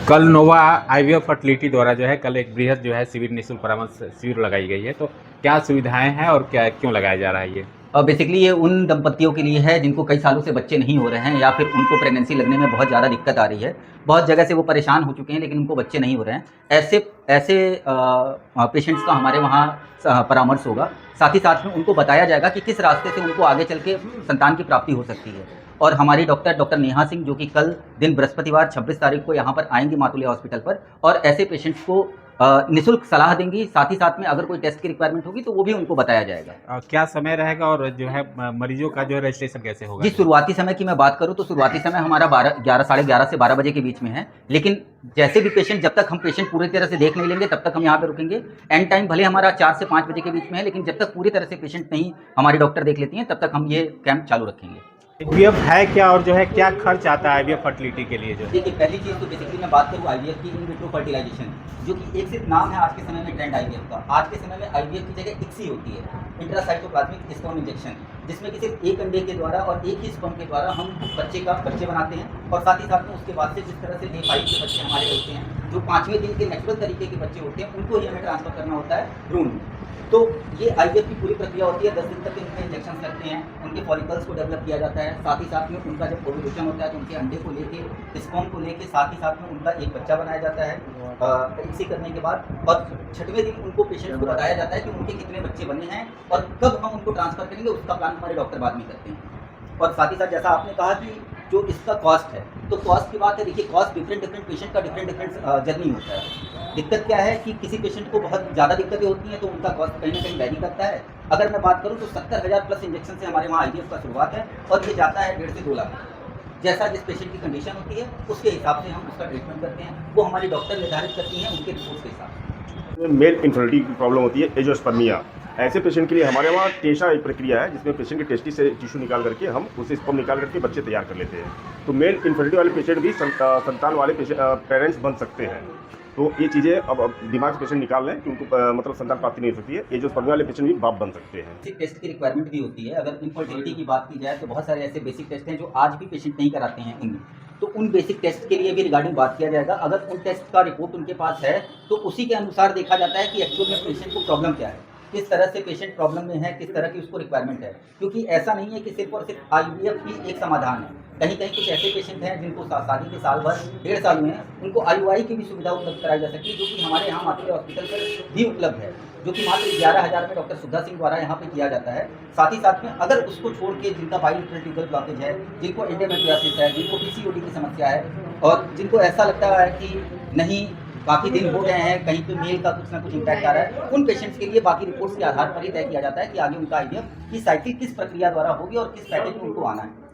कल नोवा IVF fertility द्वारा जो है कल एक बृहद जो है शिविर निःशुल्क परामर्श शिविर लगाई गई है। तो क्या सुविधाएं हैं और क्या क्यों लगाया जा रहा है ये? बेसिकली ये उन दंपतियों के लिए है जिनको कई सालों से बच्चे नहीं हो रहे हैं या फिर उनको प्रेगनेंसी लगने में बहुत ज़्यादा दिक्कत आ रही है। बहुत जगह से वो परेशान हो चुके हैं लेकिन उनको बच्चे नहीं हो रहे हैं। ऐसे ऐसे पेशेंट्स का हमारे वहाँ परामर्श होगा। साथ ही साथ में उनको बताया जाएगा कि किस रास्ते से उनको आगे चल के संतान की प्राप्ति हो सकती है। और हमारी डॉक्टर नेहा सिंह जो कि कल दिन बृहस्पतिवार 26 तारीख को यहाँ पर आएंगी मातुले हॉस्पिटल पर और ऐसे पेशेंट्स को निःशुल्क सलाह देंगी। साथ ही साथ में अगर कोई टेस्ट की रिक्वायरमेंट होगी तो वो भी उनको बताया जाएगा। क्या समय रहेगा और जो है मरीजों का जो है रजिस्ट्रेशन कैसे होगा? जी, शुरुआती समय की मैं बात करूं तो शुरुआती समय हमारा 11 साढ़े 11 से 12 बजे के बीच में है। लेकिन जैसे भी पेशेंट, जब तक हम पेशेंट पूरी तरह से देख नहीं लेंगे तब तक हम यहाँ पे रुकेंगे। एंड टाइम भले हमारा 4 से 5 बजे के बीच में है, लेकिन जब तक पूरी तरह से पेशेंट नहीं हमारी डॉक्टर देख लेती हैं तब तक हम ये कैंप चालू रखेंगे। आईवीएफ है क्या और जो है क्या खर्च आता है आईवीएफ फर्टिलिटी के लिए? जो देखिए, पहली चीज़ तो बेसिकली मैं बात करूँ आईवीएफ की, इन विट्रो फर्टिलाइजेशन, जो कि एक सिर्फ नाम है आज के समय में ट्रेंड आईवीएफ का। आज के समय में आईवीएफ की जगह ICSI होती है, इंट्रासाइटोप्लाज्मिक स्पर्म इंजेक्शन, जिसमें कि सिर्फ एक अंडे के द्वारा और एक ही स्पर्म के द्वारा हम बच्चे बनाते हैं। और साथ ही साथ में उसके बाद से जिस तरह से डे 5 के बच्चे हमारे होते हैं, जो 5वें दिन के नेचुरल तरीके के बच्चे होते हैं, उनको ही हमें ट्रांसफर करना होता है भ्रूण में। तो ये आईवीएफ की पूरी प्रक्रिया होती है। 10 दिन तक इनके इंजेक्शन लगते हैं, उनके फॉलिकल्स को डेवलप किया जाता है। साथ ही साथ में उनका जब ओव्यूलेशन होता है तो उनके अंडे को लेके, स्पर्म को लेके, साथ ही साथ में उनका एक बच्चा बनाया जाता है ICSI करने के बाद। और 6वें दिन उनको पेशेंट को बताया जाता है कि उनके कितने बच्चे बने हैं और कब हम उनको ट्रांसफ़र करेंगे, उसका प्लान हमारे डॉक्टर बाद में करते हैं। और साथ ही साथ जैसा आपने कहा कि जो इसका कॉस्ट है, तो कॉस्ट की बात है। देखिए, कॉस्ट डिफरेंट पेशेंट का डिफरेंट जर्नी होता है। दिक्कत क्या है कि किसी पेशेंट को बहुत ज़्यादा दिक्कतें होती हैं तो उनका कॉस्ट कहीं ना कहीं वैरी करता है। अगर मैं बात करूं तो 70,000 प्लस इंजेक्शन से हमारे वहाँ आईवीएफ का शुरुआत है और ये जाता है 1.5 से 2 लाख। जैसा जिस पेशेंट की कंडीशन होती है उसके हिसाब से हम उसका ट्रीटमेंट करते हैं। वो हमारी डॉक्टर निर्धारित करती हैं उनके रिपोर्ट के हिसाब से। मेल इनफर्टिलिटी की प्रॉब्लम होती है, एजोस्पर्मिया। ऐसे पेशेंट के लिए हमारे वहाँ टेशा एक प्रक्रिया है जिसमें पेशेंट के टेस्टिस से टिश्यू निकाल करके हम उसे स्पर्म निकाल करके बच्चे तैयार कर लेते हैं। तो मेल इनफर्टिलिटी वाले पेशेंट भी संतान वाले पेरेंट्स बन सकते हैं। तो ये चीज़ें अब दिमाग से पेशेंट निकाल लें कि उनको मतलब संतान प्राप्ति नहीं हो सकती है। एजोस्पर्मिया वाले पेशेंट भी बाप बन सकते हैं। टेस्ट की रिक्वायरमेंट भी होती है। अगर इनफर्टिलिटी की बात की जाए तो बहुत सारे ऐसे बेसिक टेस्ट हैं जो आज भी पेशेंट नहीं कराते हैं उनमें, तो उन बेसिक टेस्ट के लिए भी रिगार्डिंग बात किया जाएगा। अगर उन टेस्ट का रिपोर्ट उनके पास है तो उसी के अनुसार देखा जाता है कि एक्चुअल में पेशेंट को प्रॉब्लम क्या है, किस तरह से पेशेंट प्रॉब्लम में है, किस तरह की उसको रिक्वायरमेंट है। क्योंकि ऐसा नहीं है कि सिर्फ और सिर्फ आईवीएफ ही एक समाधान है। कहीं कहीं कुछ ऐसे पेशेंट हैं जिनको शादी के साल भर 1.5 साल में है, उनको IUI की भी सुविधा उपलब्ध कराई जा सकती है, जो कि हमारे यहाँ मातुले हॉस्पिटल पर भी उपलब्ध है, जो कि मात्र 11,000 में डॉक्टर सुधा सिंह द्वारा यहाँ पे किया जाता है। साथ ही साथ में अगर उसको छोड़ के जिनका बायोलिटरल ट्यूबल ब्लॉकेज है, जिनको एंडोमेट्रियोसिस है, जिनको PCOD की समस्या है और जिनको ऐसा लगता है कि नहीं काफ़ी दिन हो गए हैं, कहीं पे मेल का कुछ ना कुछ इम्पैक्ट आ रहा है, उन पेशेंट्स के लिए बाकी रिपोर्ट्स के आधार पर ही तय किया जाता है कि आगे उनका आईवीएफ की साइकिल किस प्रक्रिया द्वारा होगी और किस पैकेज में उनको आना है।